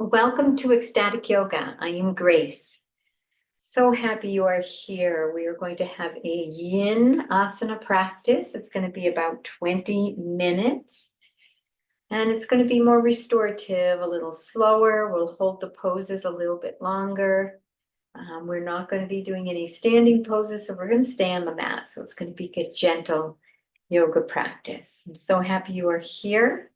Welcome to Ecstatic Yoga. I am Grace. So happy you are here. We are going to have a yin asana practice. It's going to be about 20 minutes and it's going to be more restorative, a little slower. We'll hold the poses a little bit longer. We're not going to be doing any standing poses, so we're going to stay on the mat. So it's going to be a gentle yoga practice. I'm so happy you are here.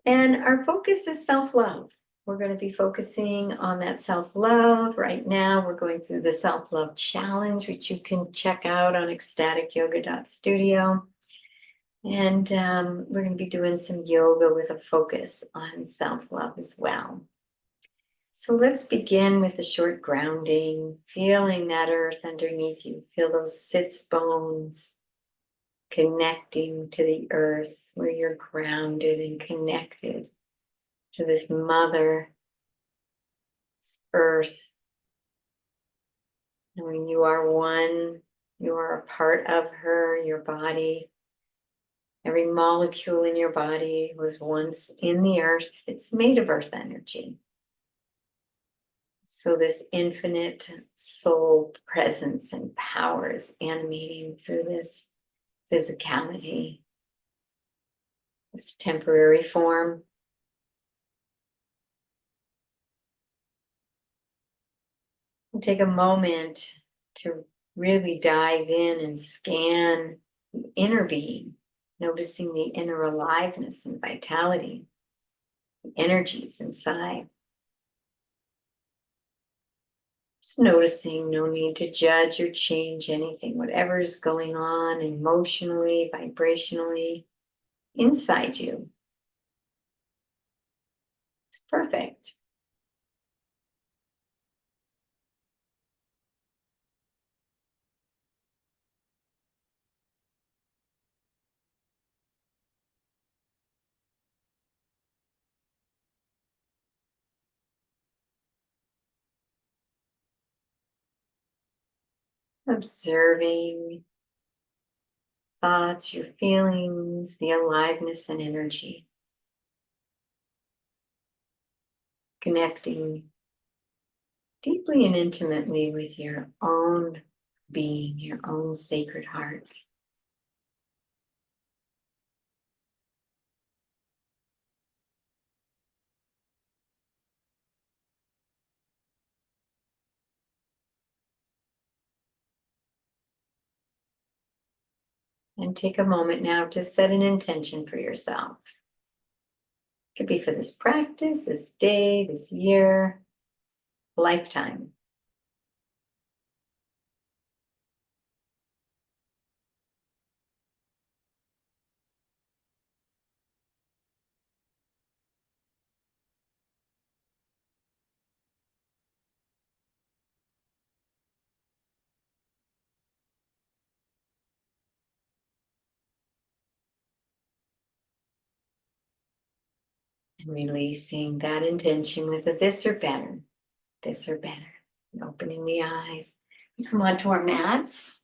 And our focus is self-love. We're going to be focusing on that self-love. Right now, we're going through the self-love challenge, which you can check out on ecstaticyoga.studio. And we're going to be doing some yoga with a focus on self-love as well. So let's begin with a short grounding, feeling that earth underneath you. Feel those sits bones connecting to the earth where you're grounded and connected to this mother, this earth. Knowing you are one, you are a part of her, your body. Every molecule in your body was once in the earth. It's made of earth energy. So this infinite soul presence and power is animating through this physicality, this temporary form. And take a moment to really dive in and scan the inner being, noticing the inner aliveness and vitality, the energies inside. Just noticing, no need to judge or change anything, whatever is going on emotionally, vibrationally, inside you. It's perfect. Observing thoughts, your feelings, the aliveness and energy. Connecting deeply and intimately with your own being, your own sacred heart. And take a moment now to set an intention for yourself. It could be for this practice, this day, this year, lifetime. And releasing that intention with a this or better, this or better. And opening the eyes. We come onto our mats.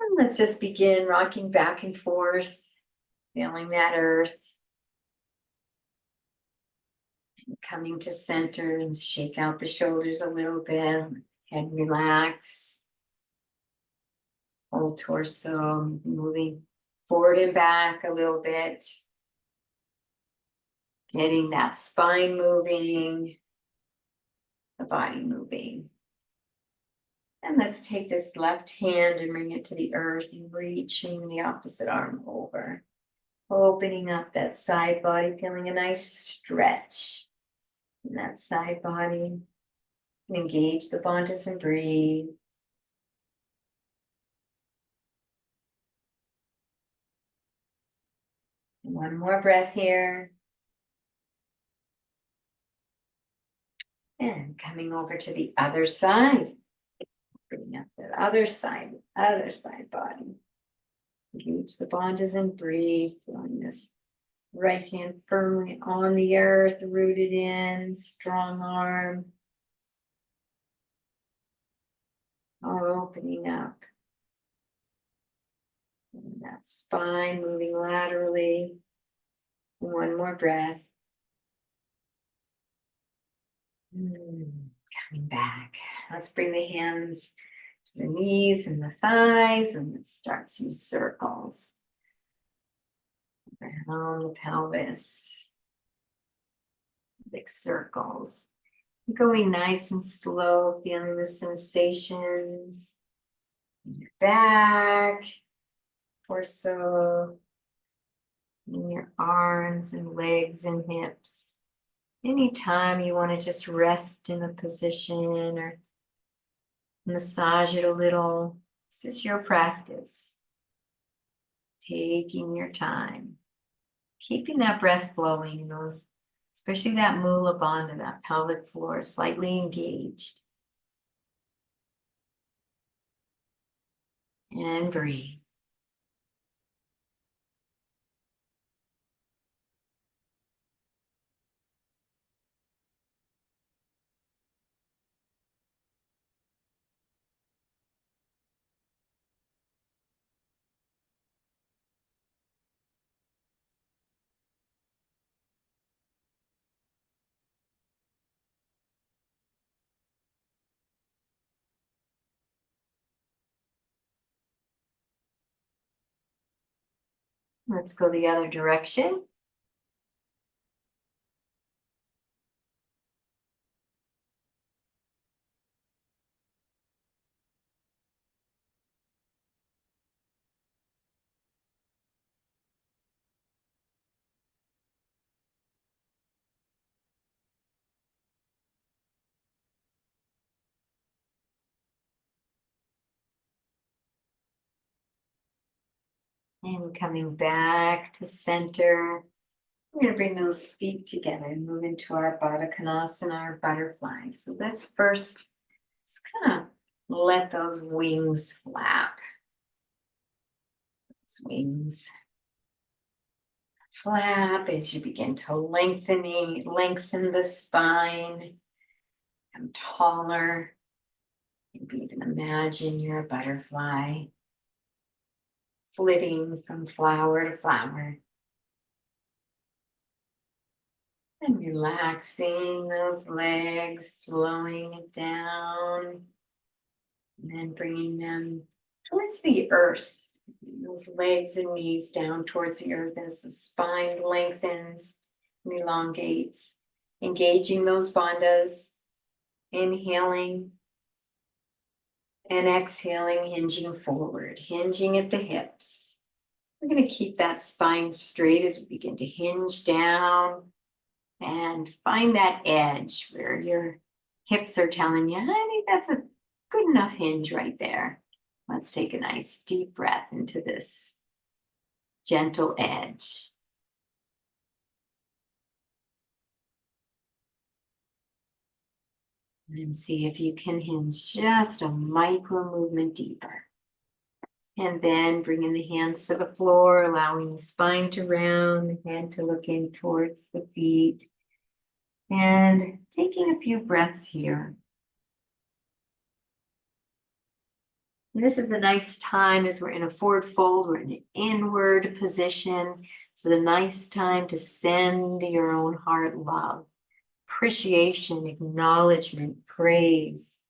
And let's just begin rocking back and forth, feeling that earth. And coming to center and shake out the shoulders a little bit. Head relax. Whole torso moving forward and back a little bit. Getting that spine moving, the body moving. And let's take this left hand and bring it to the earth and reaching the opposite arm over. Opening up that side body, feeling a nice stretch in that side body. Engage the bandhas and breathe. One more breath here. And coming over to the other side. Bringing up that other side body. Engage the bandhas and breathe. Feeling this right hand firmly on the earth, rooted in, strong arm. Opening up. And that spine moving laterally. One more breath. Coming back. Let's bring the hands to the knees and the thighs, and let's start some circles around the pelvis. Big circles. Going nice and slow, feeling the sensations in your back, torso, in your arms and legs and hips. Anytime you want to just rest in a position or massage it a little, this is your practice. Taking your time, keeping that breath flowing, those, especially that mula bandha, that pelvic floor, slightly engaged. And breathe. Let's go the other direction. And coming back to center. We're going to bring those feet together and move into our Baddha Konasana, our butterfly. So let's first just kind of let those wings flap. Those wings flap as you begin to lengthen the spine, become taller. You can even imagine you're a butterfly flitting from flower to flower. And relaxing those legs, slowing it down, and then bringing them towards the earth. Those legs and knees down towards the earth as the spine lengthens and elongates. Engaging those bandhas, inhaling and exhaling, hinging forward, hinging at the hips. We're going to keep that spine straight as we begin to hinge down. And find that edge where your hips are telling you, I think that's a good enough hinge right there. Let's take a nice deep breath into this gentle edge. And see if you can hinge just a micro movement deeper. And then bringing the hands to the floor, allowing the spine to round, the head to look in towards the feet. And taking a few breaths here. And this is a nice time as we're in a forward fold, we're in an inward position. So the nice time to send your own heart love, appreciation, acknowledgement, praise.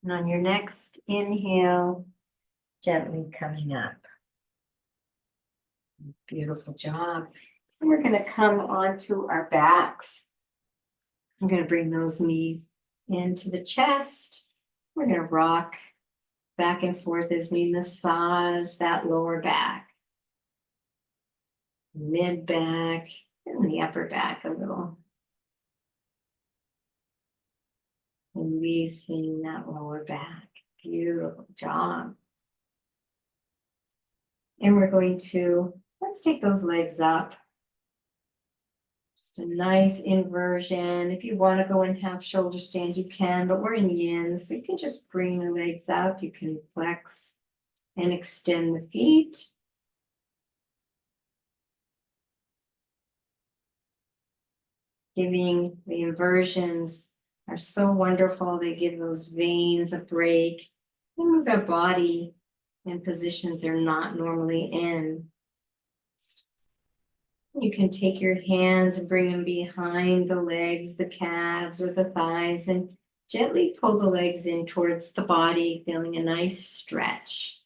And on your next inhale, gently coming up. Beautiful job. And we're going to come onto our backs. I'm going to bring those knees into the chest. We're going to rock back and forth as we massage that lower back, mid back, and the upper back a little. Releasing that lower back. Beautiful job. And we're going to, let's take those legs up. Just a nice inversion. If you want to go in half shoulder stand, you can, but we're in yin, so you can just bring the legs up. You can flex and extend the feet. Giving the inversions are so wonderful. They give those veins a break. They move our body in positions they're not normally in. You can take your hands and bring them behind the legs, the calves, or the thighs, and gently pull the legs in towards the body, feeling a nice stretch.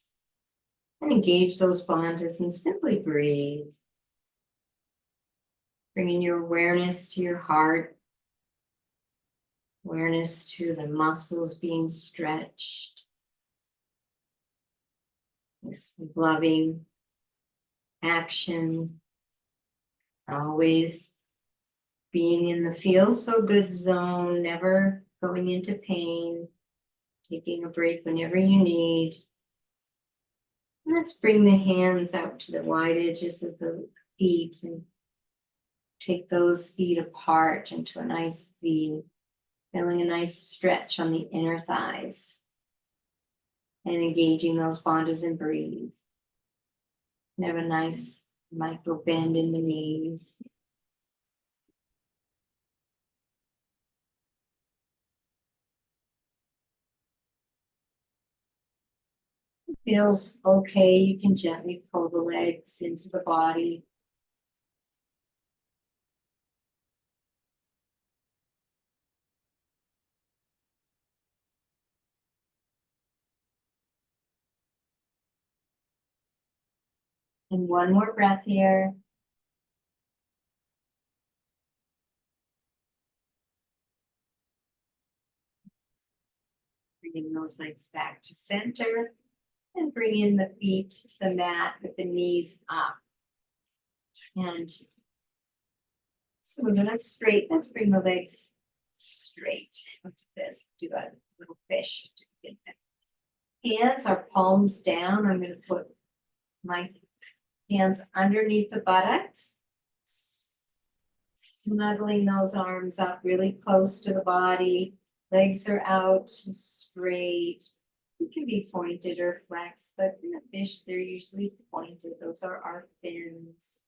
And engage those bandhas and simply breathe. Bringing your awareness to your heart, awareness to the muscles being stretched. This loving action, always being in the feel so good zone, never going into pain, taking a break whenever you need. Let's bring the hands out to the wide edges of the feet and take those feet apart into a nice V, feeling a nice stretch on the inner thighs and engaging those bandhas and breathe. And have a nice micro bend in the knees. Feels okay, you can gently pull the legs into the body. And one more breath here. Bringing those legs back to center and bring in the feet to the mat with the knees up. And so we're gonna straight, let's bring the legs straight. Look at this, do a little fish. Hands are palms down. I'm gonna put my hands underneath the buttocks. Snuggling those arms up really close to the body. Legs are out straight. It can be pointed or flexed, but in a fish, they're usually pointed. Those are our fins.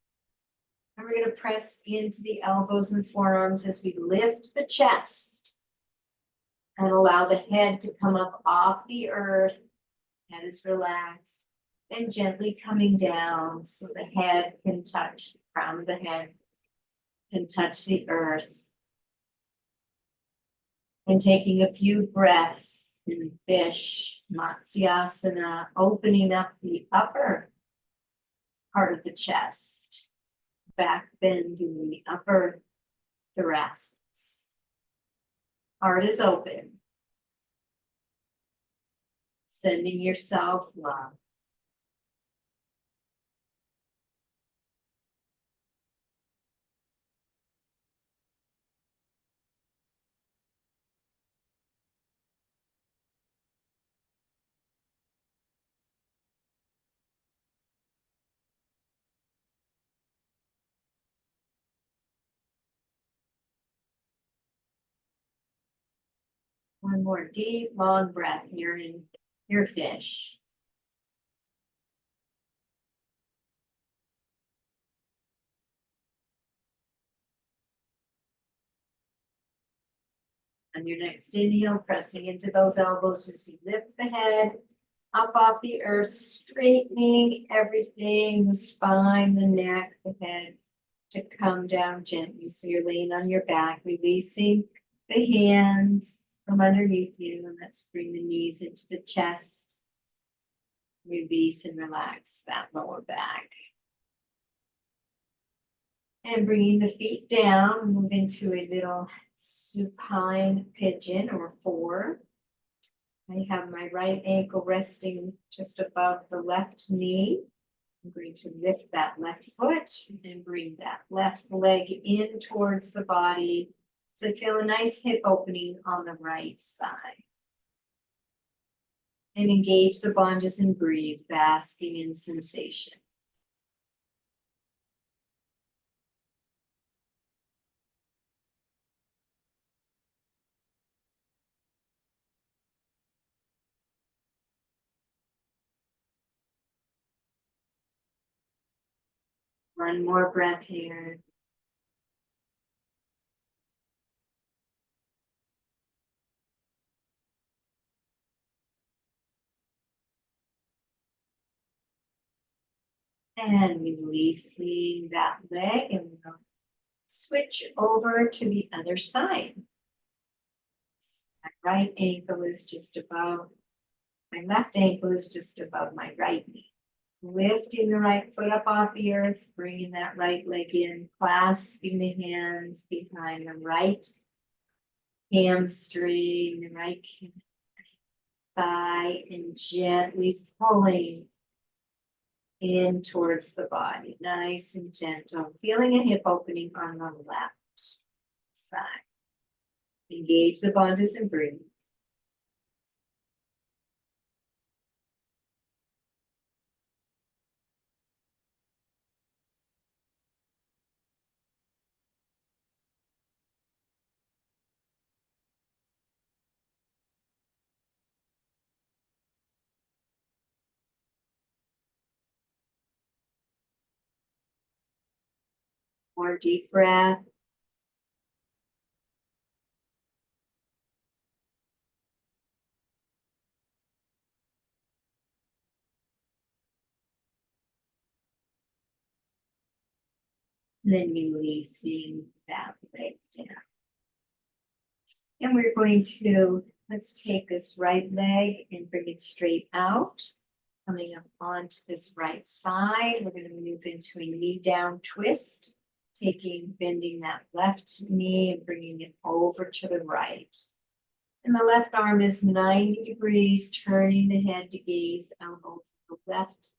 And we're going to press into the elbows and forearms as we lift the chest and allow the head to come up off the earth. Head is relaxed and gently coming down so the head can touch the crown of the head, can touch the earth. And taking a few breaths in fish, Matsyasana, opening up the upper part of the chest, back bend in the upper thoracics. Heart is open. Sending yourself love. One more deep, long breath here in your fish. On your next inhale, pressing into those elbows as you lift the head up off the earth, straightening everything, the spine, the neck, the head, to come down gently. So you're laying on your back, releasing the hands from underneath you, and let's bring the knees into the chest. Release and relax that lower back. And bringing the feet down, move into a little supine pigeon or four. I have my right ankle resting just above the left knee. I'm going to lift that left foot and bring that left leg in towards the body. So I feel a nice hip opening on the right side. And engage the bandhas and breathe, basking in sensation. One more breath here. And releasing that leg, and we'll switch over to the other side. My right ankle is just above, my left ankle is just above my right knee. Lifting the right foot up off the earth, bringing that right leg in, clasping the hands behind the right hamstring, the right thigh, and gently pulling in towards the body, nice and gentle, feeling a hip opening on the left side. Engage the bandhas and breathe. More deep breath. Then releasing that leg down. And we're going to, let's take this right leg and bring it straight out. Coming up onto this right side, we're going to move into a knee down twist. Bending that left knee and bringing it over to the right. And the left arm is 90 degrees, turning the head to gaze out over the left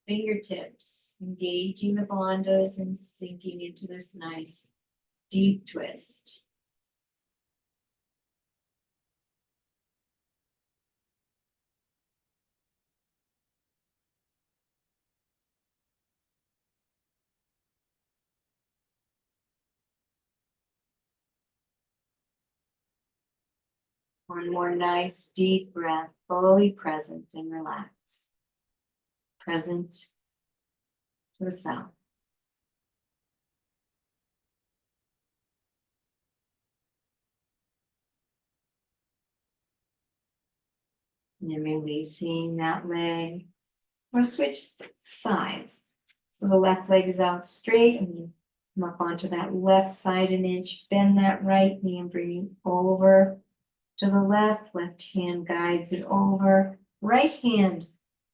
fingertips, engaging the bandhas and sinking into this nice deep twist. One more nice deep breath, fully present and relaxed. Present to the self. And then releasing that leg. We'll switch sides. So the left leg is out straight, and you come up onto that left side an inch, bend that right knee and bring it over to the left. Left hand guides it over. Right hand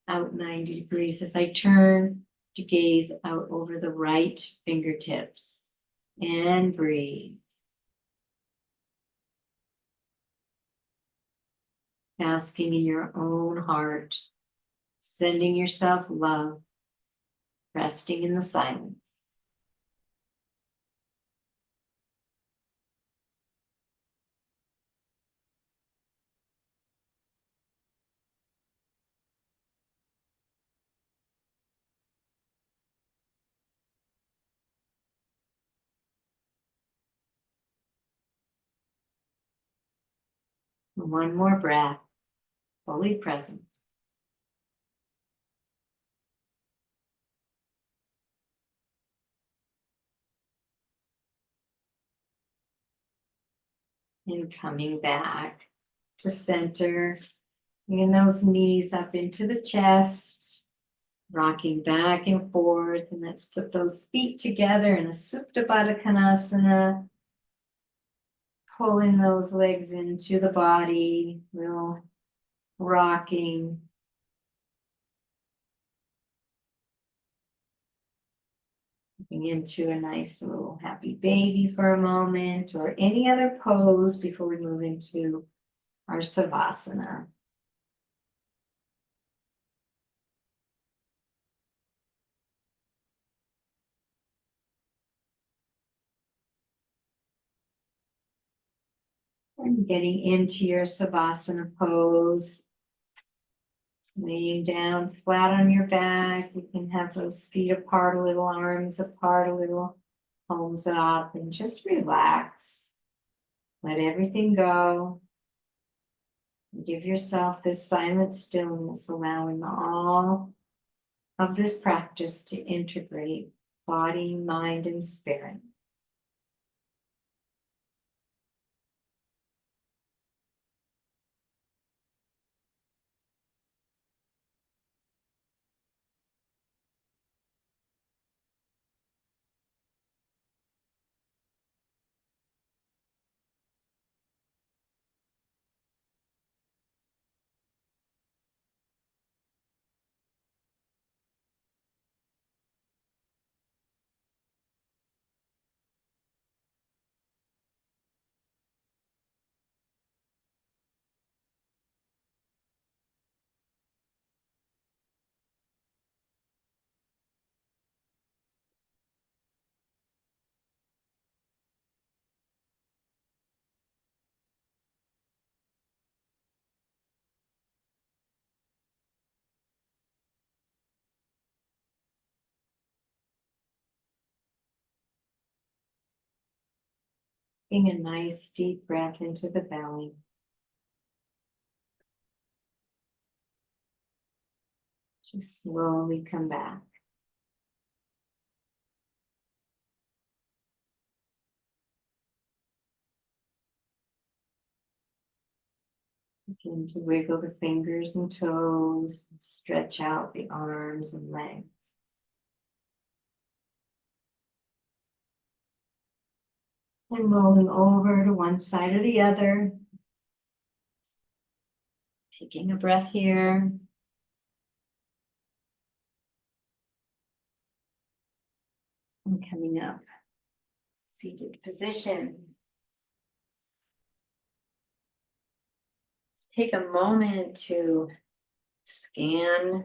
out 90 degrees as I turn to gaze out over the right fingertips. And breathe. Asking in your own heart, sending yourself love, resting in the silence. One more breath, fully present. And coming back to center, bringing those knees up into the chest, rocking back and forth. And let's put those feet together in a Supta Baddha Konasana. Pulling those legs into the body, little rocking. Into a nice little happy baby for a moment, or any other pose before we move into our Savasana. And getting into your Savasana pose. Laying down flat on your back. You can have those feet apart a little, arms apart a little, palms up, and just relax. Let everything go. Give yourself this silent stillness, allowing all of this practice to integrate body, mind, and spirit. Taking a nice deep breath into the belly. Just slowly come back. Begin to wiggle the fingers and toes, stretch out the arms and legs. And rolling over to one side or the other. Taking a breath here. And coming up. Seated position. Let's take a moment to scan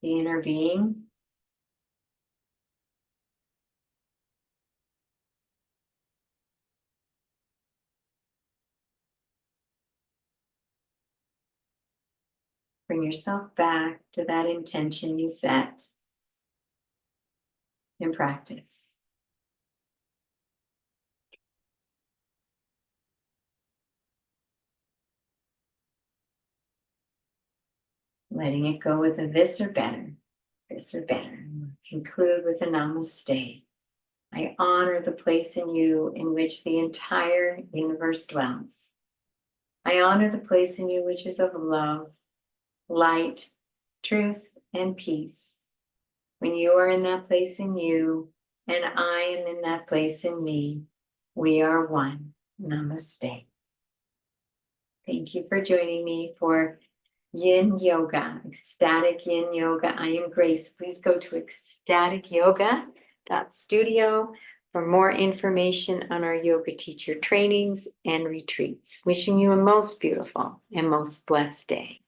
the inner being. Bring yourself back to that intention you set in practice. Letting it go with a this or better, this or better. Conclude with a namaste. I honor the place in you in which the entire universe dwells. I honor the place in you which is of love, light, truth, and peace. When you are in that place in you, and I am in that place in me, we are one. Namaste. Thank you for joining me for Yin Yoga, Ecstatic Yin Yoga. I am Grace. Please go to ecstaticyoga.studio for more information on our yoga teacher trainings and retreats. Wishing you a most beautiful and most blessed day.